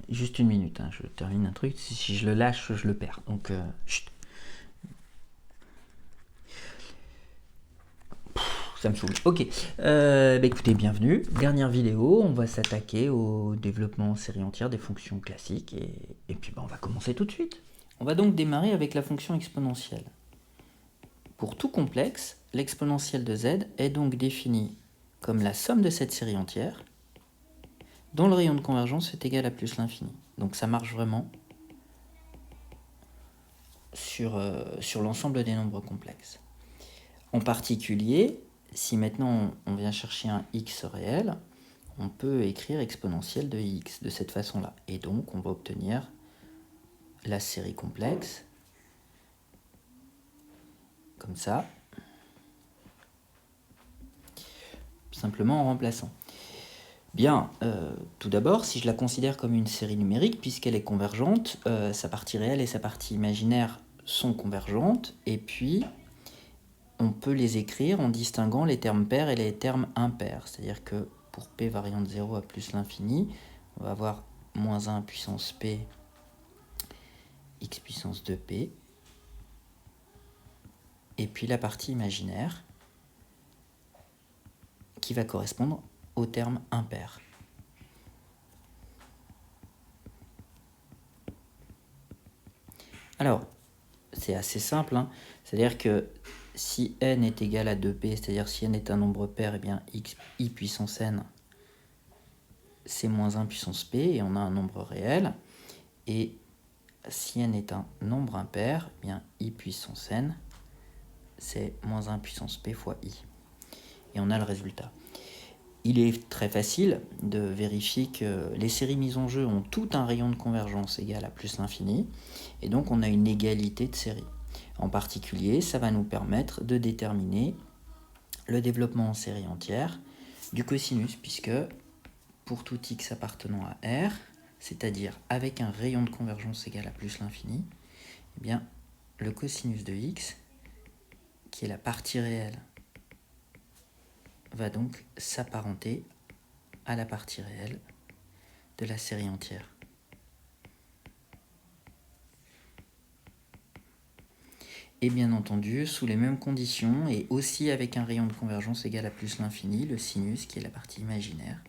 Juste une minute, hein, je termine un truc. Si je le lâche, je le perds. Donc, chut. Ça me saoule. Ok. Écoutez, bienvenue. Dernière vidéo, on va s'attaquer au développement en série entière des fonctions classiques. Et puis, on va commencer tout de suite. On va donc démarrer avec la fonction exponentielle. Pour tout complexe, l'exponentielle de z est donc définie comme la somme de cette série entière, dont le rayon de convergence est égal à plus l'infini. Donc ça marche vraiment sur l'ensemble des nombres complexes. En particulier, si maintenant on vient chercher un x réel, on peut écrire exponentielle de x de cette façon-là. Et donc on va obtenir la série complexe, comme ça, simplement en remplaçant. Bien, tout d'abord, si je la considère comme une série numérique, puisqu'elle est convergente, sa partie réelle et sa partie imaginaire sont convergentes, et puis on peut les écrire en distinguant les termes pairs et les termes impairs. C'est-à-dire que pour p variant de 0 à plus l'infini, on va avoir moins 1 puissance p, x puissance 2p, et puis la partie imaginaire qui va correspondre au terme impair. Alors, c'est assez simple, hein. C'est-à-dire que si n est égal à 2p, c'est-à-dire si n est un nombre pair, eh bien i puissance n, c'est moins 1 puissance p, et on a un nombre réel. Et si n est un nombre impair, eh bien i puissance n, c'est moins 1 puissance p fois i. Et on a le résultat. Il est très facile de vérifier que les séries mises en jeu ont tout un rayon de convergence égal à plus l'infini, et donc on a une égalité de séries. En particulier, ça va nous permettre de déterminer le développement en série entière du cosinus, puisque pour tout x appartenant à R, c'est-à-dire avec un rayon de convergence égal à plus l'infini, eh bien, le cosinus de x, qui est la partie réelle, va donc s'apparenter à la partie réelle de la série entière. Et bien entendu, sous les mêmes conditions, et aussi avec un rayon de convergence égal à plus l'infini, le sinus, qui est la partie imaginaire,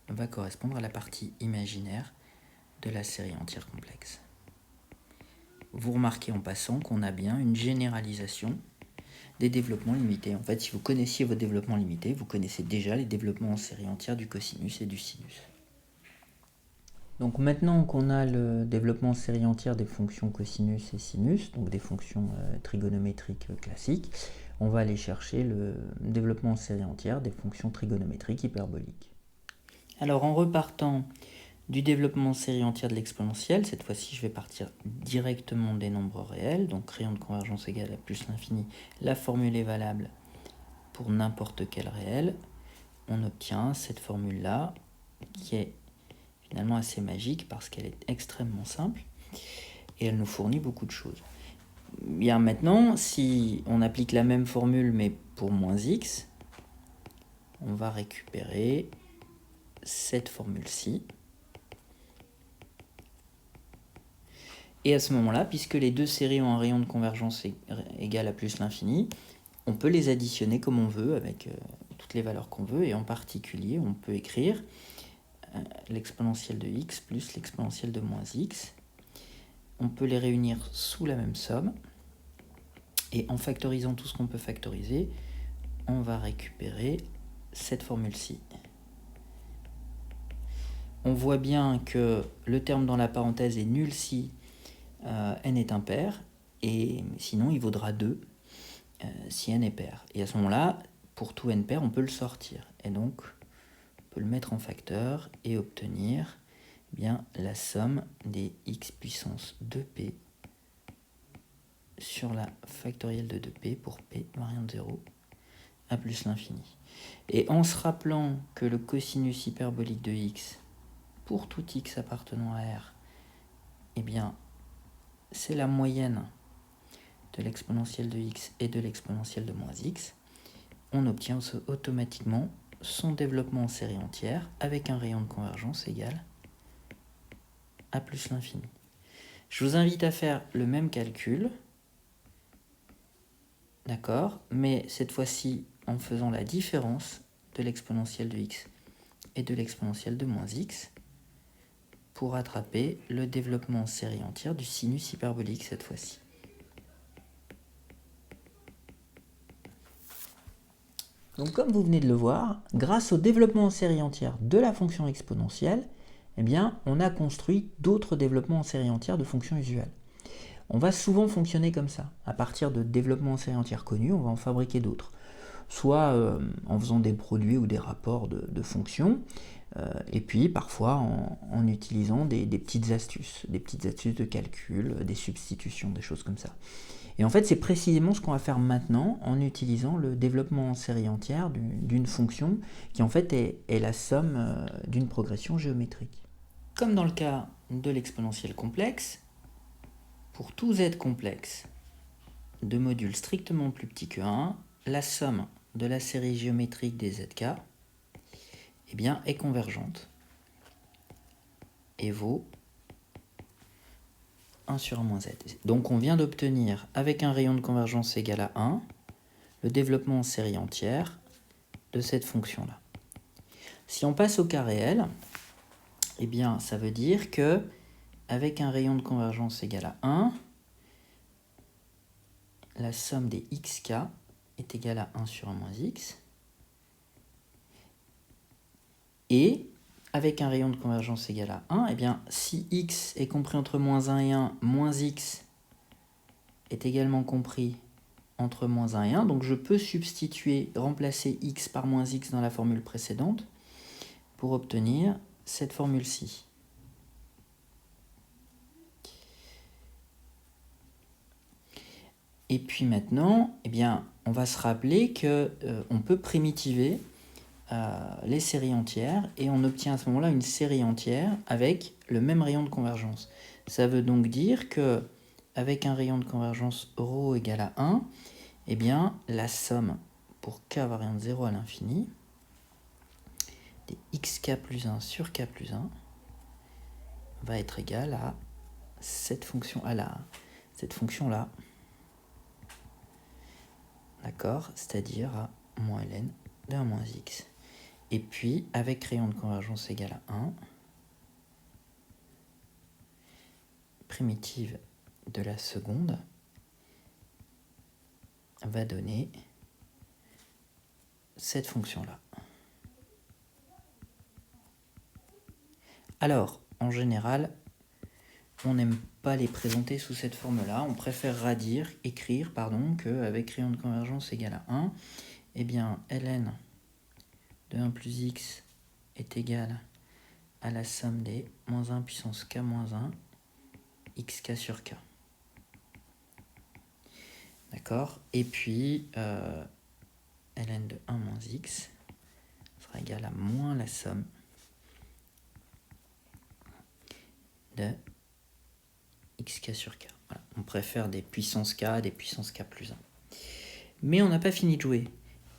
va correspondre à la partie imaginaire de la série entière complexe. Vous remarquez en passant qu'on a bien une généralisation des développements limités. En fait, si vous connaissiez vos développements limités, vous connaissez déjà les développements en série entière du cosinus et du sinus. Donc maintenant qu'on a le développement en série entière des fonctions cosinus et sinus, donc des fonctions trigonométriques classiques, on va aller chercher le développement en série entière des fonctions trigonométriques hyperboliques. Alors en repartant du développement en série entière de l'exponentielle, cette fois-ci je vais partir directement des nombres réels, donc rayon de convergence égal à plus l'infini, la formule est valable pour n'importe quel réel. On obtient cette formule-là qui est finalement assez magique parce qu'elle est extrêmement simple et elle nous fournit beaucoup de choses. Bien maintenant, si on applique la même formule mais pour moins x, on va récupérer cette formule-ci. Et à ce moment-là, puisque les deux séries ont un rayon de convergence égal à plus l'infini, on peut les additionner comme on veut avec toutes les valeurs qu'on veut, et en particulier, on peut écrire l'exponentielle de x plus l'exponentielle de moins x. On peut les réunir sous la même somme, et en factorisant tout ce qu'on peut factoriser, on va récupérer cette formule-ci. On voit bien que le terme dans la parenthèse est nul si n est impair, et sinon il vaudra 2 si n est pair. Et à ce moment-là, pour tout n pair, on peut le sortir. Et donc, on peut le mettre en facteur et obtenir bien la somme des x puissance 2p sur la factorielle de 2p pour p variant de 0 à plus l'infini. Et en se rappelant que le cosinus hyperbolique de x, pour tout x appartenant à R, eh bien, c'est la moyenne de l'exponentielle de x et de l'exponentielle de moins x, on obtient automatiquement son développement en série entière avec un rayon de convergence égal à plus l'infini. Je vous invite à faire le même calcul, d'accord, mais cette fois-ci en faisant la différence de l'exponentielle de x et de l'exponentielle de moins x pour attraper le développement en série entière du sinus hyperbolique cette fois-ci. Donc comme vous venez de le voir, grâce au développement en série entière de la fonction exponentielle, eh bien, on a construit d'autres développements en série entière de fonctions usuelles. On va souvent fonctionner comme ça. À partir de développements en série entière connus, on va en fabriquer d'autres. Soit en faisant des produits ou des rapports de fonctions, et puis parfois en utilisant des petites astuces de calcul, des substitutions, des choses comme ça. Et en fait, c'est précisément ce qu'on va faire maintenant en utilisant le développement en série entière d'une fonction qui en fait est la somme d'une progression géométrique. Comme dans le cas de l'exponentielle complexe, pour tout z complexe de module strictement plus petit que 1, la somme de la série géométrique des zk eh bien, est convergente et vaut 1 sur 1 moins z. Donc on vient d'obtenir, avec un rayon de convergence égal à 1, le développement en série entière de cette fonction-là. Si on passe au cas réel, eh bien, ça veut dire que avec un rayon de convergence égal à 1, la somme des xk est égale à 1 sur 1 moins x. Et avec un rayon de convergence égal à 1, eh bien, si x est compris entre moins 1 et 1, moins x est également compris entre moins 1 et 1. Donc je peux substituer, remplacer x par moins x dans la formule précédente pour obtenir cette formule-ci. Et puis maintenant, eh bien, on va se rappeler qu'on peut primitiver les séries entières et on obtient à ce moment-là une série entière avec le même rayon de convergence. Ça veut donc dire que avec un rayon de convergence ρ égale à 1, eh bien, la somme pour k variant de 0 à l'infini des xk plus 1 sur k plus 1 va être égale à cette fonction-là. D'accord, c'est-à-dire à moins ln de 1 moins x. Et puis, avec rayon de convergence égal à 1, primitive de la seconde va donner cette fonction-là. Alors, en général, on n'aime pas les présenter sous cette forme-là. On préférera écrire qu'avec rayon de convergence égal à 1, eh bien, ln de 1 plus x est égal à la somme des moins 1 puissance k moins 1 xk sur k. D'accord? Et puis, ln de 1 moins x sera égal à moins la somme de xk sur k. Voilà. On préfère des puissances k à des puissances k plus 1. Mais on n'a pas fini de jouer,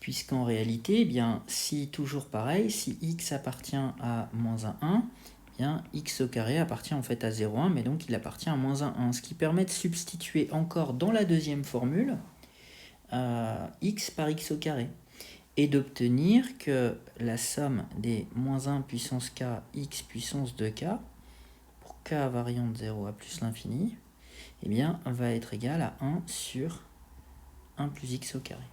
puisqu'en réalité, eh bien, si toujours pareil, si x appartient à moins 1, 1, eh bien, x au carré appartient en fait à 0,1, mais donc il appartient à moins 1, 1, ce qui permet de substituer encore dans la deuxième formule x par x au carré, et d'obtenir que la somme des moins 1 puissance k x puissance 2k, pour k variant de 0 à plus l'infini, eh bien, va être égal à 1 sur 1 plus x au carré.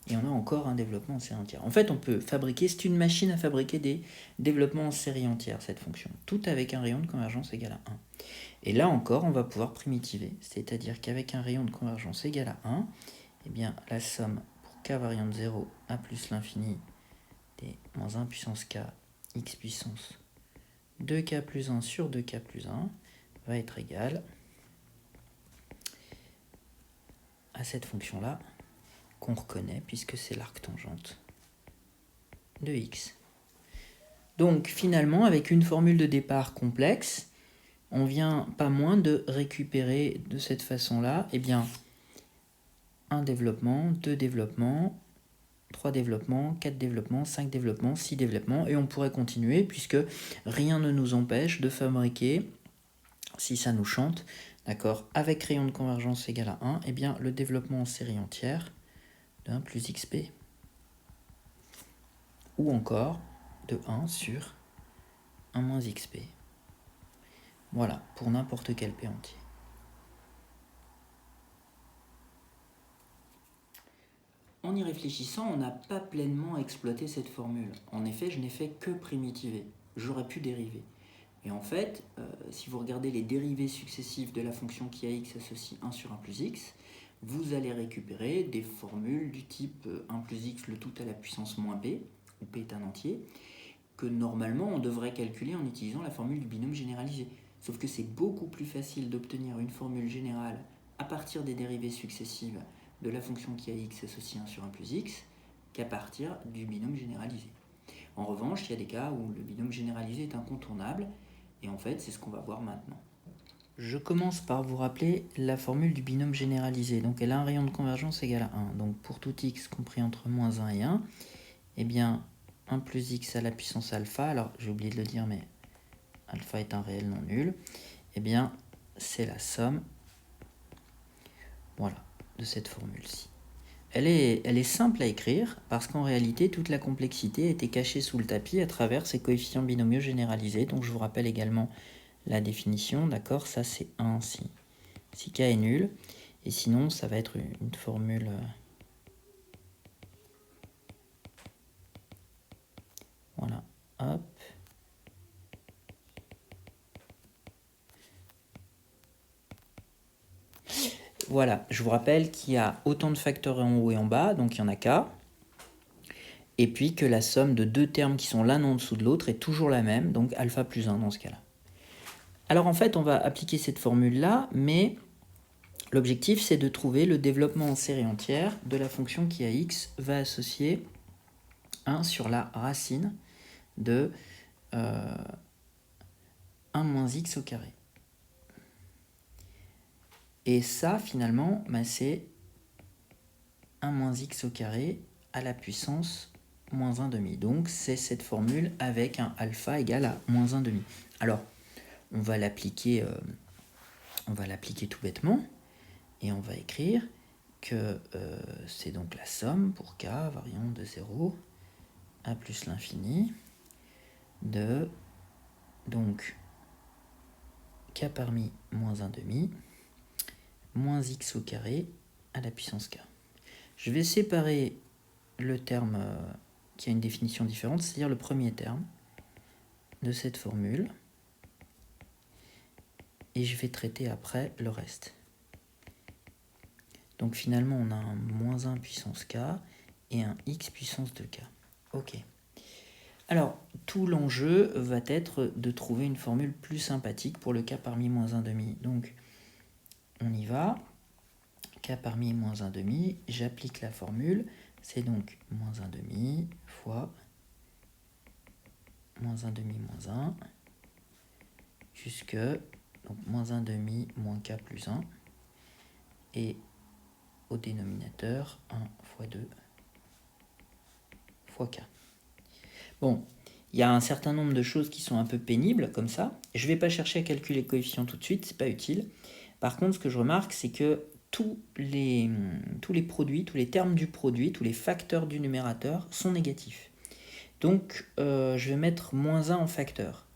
Et on a encore un développement en série entière. En fait, on peut fabriquer, c'est une machine à fabriquer des développements en série entière, cette fonction, tout avec un rayon de convergence égal à 1. Et là encore, on va pouvoir primitiver, c'est-à-dire qu'avec un rayon de convergence égal à 1, eh bien, la somme pour k variant de 0 à plus l'infini des moins 1 puissance k x puissance 2k plus 1 sur 2k plus 1 va être égale à cette fonction-là qu'on reconnaît puisque c'est l'arc-tangente de x. Donc finalement, avec une formule de départ complexe, on vient pas moins de récupérer de cette façon-là, eh bien, un développement, deux développements, 3 développements, 4 développements, 5 développements, 6 développements, et on pourrait continuer puisque rien ne nous empêche de fabriquer, si ça nous chante, d'accord, avec rayon de convergence égal à 1, eh bien le développement en série entière de 1 plus xp, ou encore de 1 sur 1 moins xp. Voilà, pour n'importe quel p entier. En y réfléchissant, on n'a pas pleinement exploité cette formule. En effet, je n'ai fait que primitiver. J'aurais pu dériver. Et en fait, si vous regardez les dérivées successives de la fonction qui a x associe 1 sur 1 plus x, vous allez récupérer des formules du type 1 plus x le tout à la puissance moins p, où p est un entier, que normalement on devrait calculer en utilisant la formule du binôme généralisé. Sauf que c'est beaucoup plus facile d'obtenir une formule générale à partir des dérivées successives de la fonction qui a x associe 1 sur 1 plus x qu'à partir du binôme généralisé. En revanche, il y a des cas où le binôme généralisé est incontournable, et en fait, c'est ce qu'on va voir maintenant. Je commence par vous rappeler la formule du binôme généralisé. Donc elle a un rayon de convergence égal à 1. Donc pour tout x compris entre moins 1 et 1, eh bien 1 plus x à la puissance alpha, alors j'ai oublié de le dire, mais alpha est un réel non nul, eh bien c'est la somme, voilà, de cette formule-ci. Elle est simple à écrire parce qu'en réalité, toute la complexité était cachée sous le tapis à travers ces coefficients binomiaux généralisés. Donc je vous rappelle également la définition, d'accord, ça c'est 1 si k est nul. Et sinon, ça va être une formule... Voilà, hop. Voilà, je vous rappelle qu'il y a autant de facteurs en haut et en bas, donc il y en a k. Et puis que la somme de deux termes qui sont l'un en dessous de l'autre est toujours la même, donc alpha plus 1 dans ce cas-là. Alors en fait, on va appliquer cette formule-là, mais l'objectif c'est de trouver le développement en série entière de la fonction qui à x va associer 1 sur la racine de 1 moins x au carré. Et ça, finalement, c'est 1 moins x au carré à la puissance moins 1 demi. Donc, c'est cette formule avec un alpha égal à moins 1 demi. Alors, on va l'appliquer tout bêtement. Et on va écrire que c'est donc la somme pour k variant de 0 à plus l'infini de donc k parmi moins 1 demi moins x au carré à la puissance k. Je vais séparer le terme qui a une définition différente, c'est-à-dire le premier terme de cette formule, et je vais traiter après le reste. Donc finalement, on a un moins 1 puissance k et un x puissance 2k. Ok. Alors, tout l'enjeu va être de trouver une formule plus sympathique pour le k parmi moins 1 demi. Donc, on y va. K parmi moins 1 demi, j'applique la formule. C'est donc moins 1 demi fois moins 1 demi moins 1 jusque donc moins 1 demi moins k plus 1 et au dénominateur 1 fois 2 fois k. Bon, il y a un certain nombre de choses qui sont un peu pénibles comme ça. Je ne vais pas chercher à calculer les coefficients tout de suite, c'est pas utile. Par contre, ce que je remarque, c'est que tous les produits, tous les termes du produit, tous les facteurs du numérateur sont négatifs. Donc, je vais mettre moins 1 en facteur.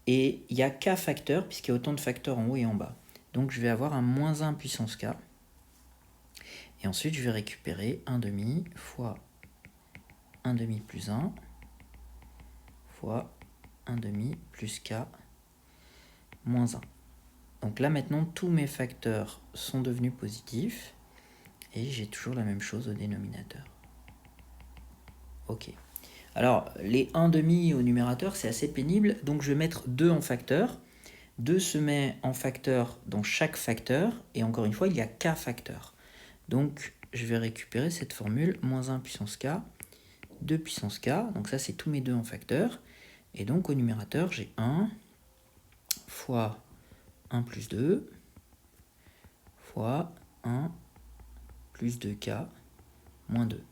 Et il y a k facteurs, puisqu'il y a autant de facteurs en haut et en bas. Donc, je vais avoir un moins 1 puissance k. Et ensuite, je vais récupérer 1 demi fois 1 demi plus 1 fois 1 demi plus k moins 1. Donc là maintenant tous mes facteurs sont devenus positifs et j'ai toujours la même chose au dénominateur. Ok. Alors les 1 demi au numérateur c'est assez pénible, donc je vais mettre 2 en facteur. 2 se met en facteur dans chaque facteur et encore une fois il y a k facteurs. Donc je vais récupérer cette formule moins 1 puissance k, 2 puissance k, donc ça c'est tous mes 2 en facteur. Et donc au numérateur, j'ai 1 fois 1 plus 2 fois 1 plus 2k moins 2.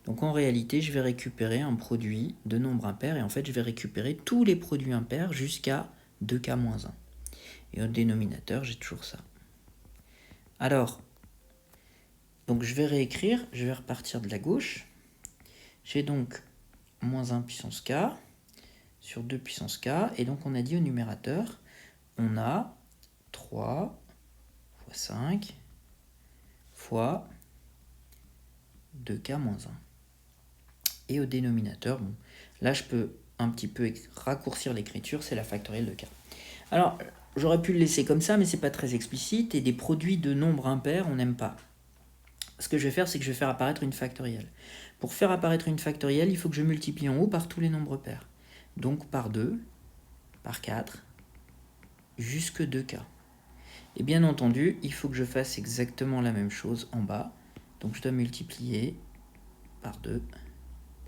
Donc en réalité, je vais récupérer un produit de nombre impair et en fait, je vais récupérer tous les produits impairs jusqu'à 2k-1. Et au dénominateur, j'ai toujours ça. Alors, donc je vais réécrire, je vais repartir de la gauche. J'ai donc moins 1 puissance k sur 2 puissance k. Et donc on a dit au numérateur, on a 3 fois 5 fois 2k-1. Et au dénominateur, bon, là je peux un petit peu raccourcir l'écriture, c'est la factorielle de k. Alors, j'aurais pu le laisser comme ça, mais c'est pas très explicite, et des produits de nombres impairs, on n'aime pas. Ce que je vais faire, c'est que je vais faire apparaître une factorielle. Pour faire apparaître une factorielle, il faut que je multiplie en haut par tous les nombres pairs. Donc par 2, par 4, jusque 2k. Et bien entendu, il faut que je fasse exactement la même chose en bas. Donc je dois multiplier par 2,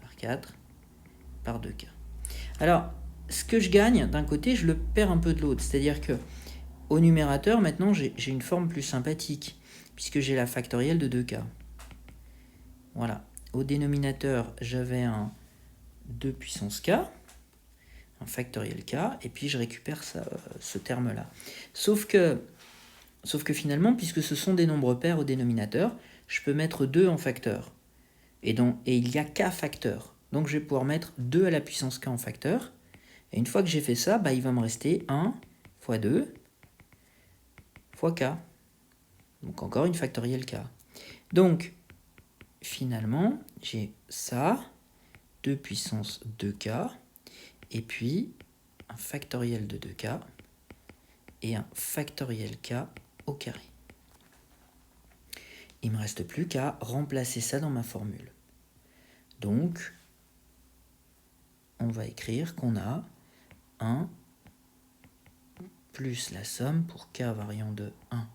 par 4, par 2k. Alors, ce que je gagne d'un côté, je le perds un peu de l'autre. C'est-à-dire que au numérateur, maintenant, j'ai une forme plus sympathique, puisque j'ai la factorielle de 2k. Voilà. Au dénominateur, j'avais un 2 puissance k, un factoriel k, et puis je récupère ce terme-là. Sauf que finalement, puisque ce sont des nombres pairs au dénominateur, je peux mettre 2 en facteur. Et il n'y a k facteurs. Donc je vais pouvoir mettre 2 à la puissance k en facteur. Et une fois que j'ai fait ça, il va me rester 1 fois 2 fois k. Donc encore une factorielle k. Donc, finalement, j'ai ça, 2 puissance 2k, et puis un factoriel de 2k, et un factoriel k au carré. Il ne me reste plus qu'à remplacer ça dans ma formule. Donc, on va écrire qu'on a 1 plus la somme pour k variant de 1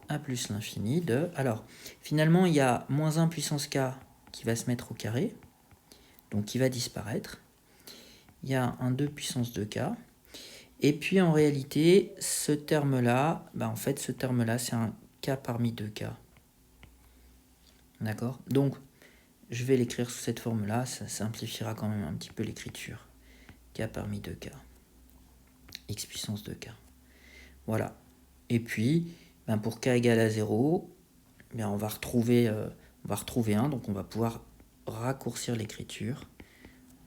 à plus l'infini de... Alors, finalement, il y a moins 1 puissance k qui va se mettre au carré, donc qui va disparaître. Il y a un 2 puissance 2k. Et puis, en réalité, ce terme-là, en fait, ce terme-là, c'est un k parmi 2k. D'accord? Donc, je vais l'écrire sous cette forme-là, ça simplifiera quand même un petit peu l'écriture. K parmi 2k. X puissance 2k. Voilà. Et puis, pour k égale à 0, on va retrouver 1, donc on va pouvoir raccourcir l'écriture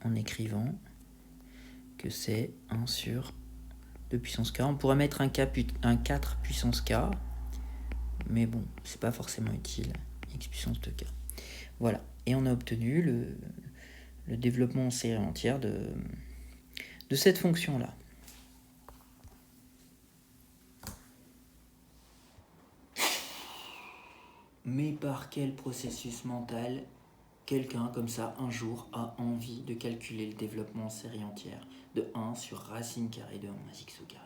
en écrivant que c'est 1 sur 2 puissance k. On pourrait mettre un 4 puissance k, mais bon, c'est pas forcément utile. X puissance 2k. Voilà. Et on a obtenu le développement en série entière de cette fonction-là. Mais par quel processus mental quelqu'un comme ça un jour a envie de calculer le développement en série entière de 1 sur racine carrée de 1 moins x au carré?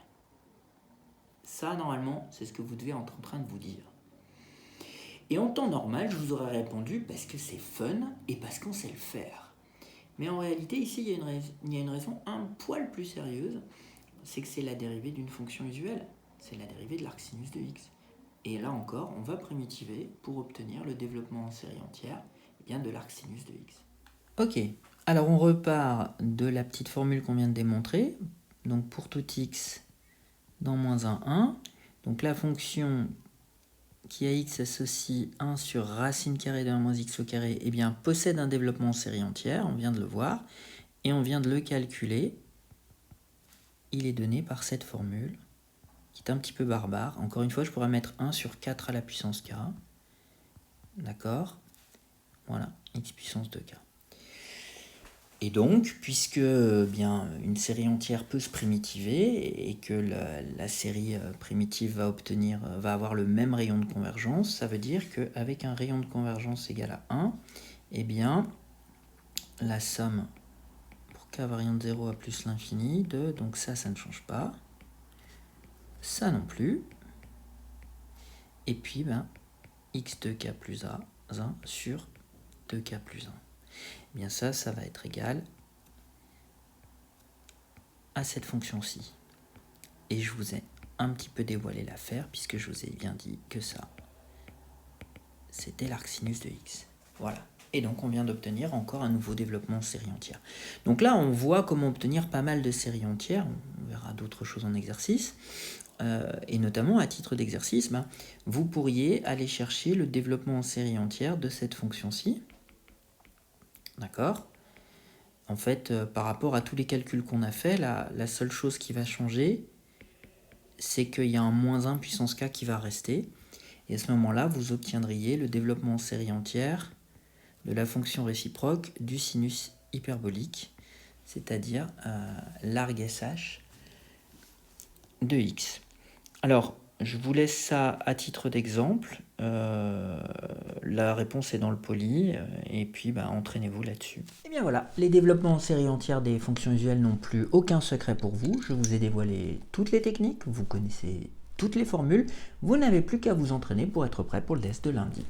Ça, normalement, c'est ce que vous devez être en train de vous dire. Et en temps normal, je vous aurais répondu parce que c'est fun et parce qu'on sait le faire. Mais en réalité, ici, il y a une raison un poil plus sérieuse, c'est que c'est la dérivée d'une fonction usuelle. C'est la dérivée de l'arc sinus de x. Et là encore, on va primitiver pour obtenir le développement en série entière de l'arc sinus de x. Ok, alors on repart de la petite formule qu'on vient de démontrer. Donc pour tout x dans moins 1, 1. Donc la fonction qui à x associe 1 sur racine carrée de 1 moins x au carré, possède un développement en série entière, on vient de le voir, et on vient de le calculer. Il est donné par cette formule, qui est un petit peu barbare. Encore une fois, je pourrais mettre 1 sur 4 à la puissance k. D'accord? Voilà, x puissance 2k. Et donc, puisque une série entière peut se primitiver et que la série primitive va avoir le même rayon de convergence, ça veut dire qu'avec un rayon de convergence égal à 1, la somme pour k variant de 0 à plus l'infini de, donc ça ne change pas, ça non plus, et puis x2k plus 1 sur 2k plus 1. Ça va être égal à cette fonction-ci. Et je vous ai un petit peu dévoilé l'affaire, puisque je vous ai bien dit que ça, c'était l'arc sinus de x. Voilà. Et donc on vient d'obtenir encore un nouveau développement en série entière. Donc là on voit comment obtenir pas mal de séries entières, on verra d'autres choses en exercice, et notamment à titre d'exercice, vous pourriez aller chercher le développement en série entière de cette fonction-ci. D'accord ? En fait, par rapport à tous les calculs qu'on a fait, la seule chose qui va changer, c'est qu'il y a un moins 1 puissance k qui va rester. Et à ce moment-là, vous obtiendriez le développement en série entière de la fonction réciproque du sinus hyperbolique, c'est-à-dire l'arg sh de x. Alors, je vous laisse ça à titre d'exemple. La réponse est dans le poly, et puis entraînez-vous là-dessus. Et bien voilà, les développements en série entière des fonctions usuelles n'ont plus aucun secret pour vous. Je vous ai dévoilé toutes les techniques, vous connaissez toutes les formules. Vous n'avez plus qu'à vous entraîner pour être prêt pour le test de lundi.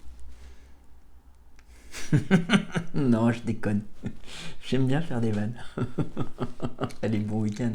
Non, je déconne. J'aime bien faire des vannes. Allez, bon week-end.